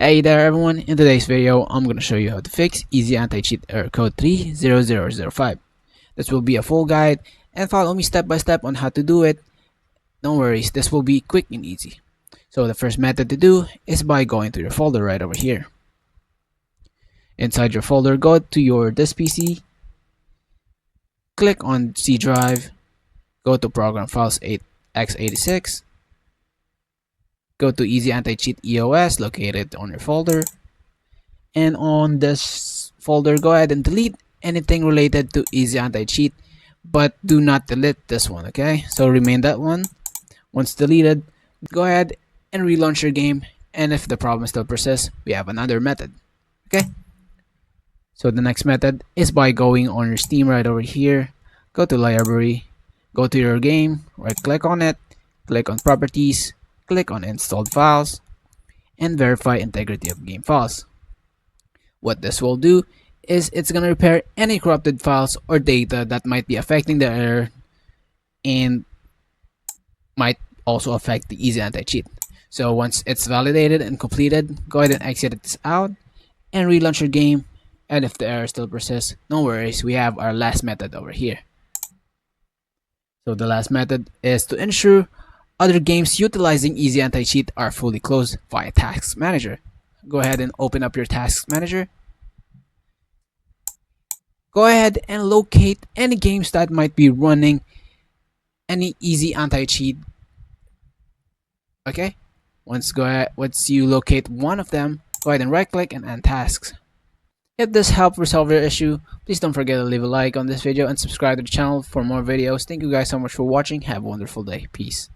Hey there everyone, in today's video I'm going to show you how to fix Easy Anti-Cheat error code 30005. This will be a full guide and follow me step by step on how to do it. Don't worry, this will be quick and easy. So the first method to do is by going to your folder right over here. Inside your folder, go to your this PC, click on C drive, go to program files 8x86, go to Easy Anti-Cheat EOS located on your folder, and on this folder go ahead and delete anything related to Easy Anti-Cheat, but do not delete this one, okay? So remain that one. Once deleted, go ahead and relaunch your game, and if the problem still persists, we have another method, okay? So the next method is by going on your Steam right over here, go to library, go to your game, right click on it, click on properties, click on installed files, and verify integrity of game files. What this will do is it's going to repair any corrupted files or data that might be affecting the error and might also affect the Easy Anti-Cheat. So once it's validated and completed, go ahead and exit this out and relaunch your game, and if the error still persists, no worries, we have our last method over here. So the last method is to ensure other games utilizing Easy Anti-Cheat are fully closed via Task Manager. Go ahead and open up your Task Manager. Go ahead and locate any games that might be running any Easy Anti-Cheat. Okay? Once you locate one of them, go ahead and right click and end tasks. If this helped resolve your issue, please don't forget to leave a like on this video and subscribe to the channel for more videos. Thank you guys so much for watching. Have a wonderful day. Peace.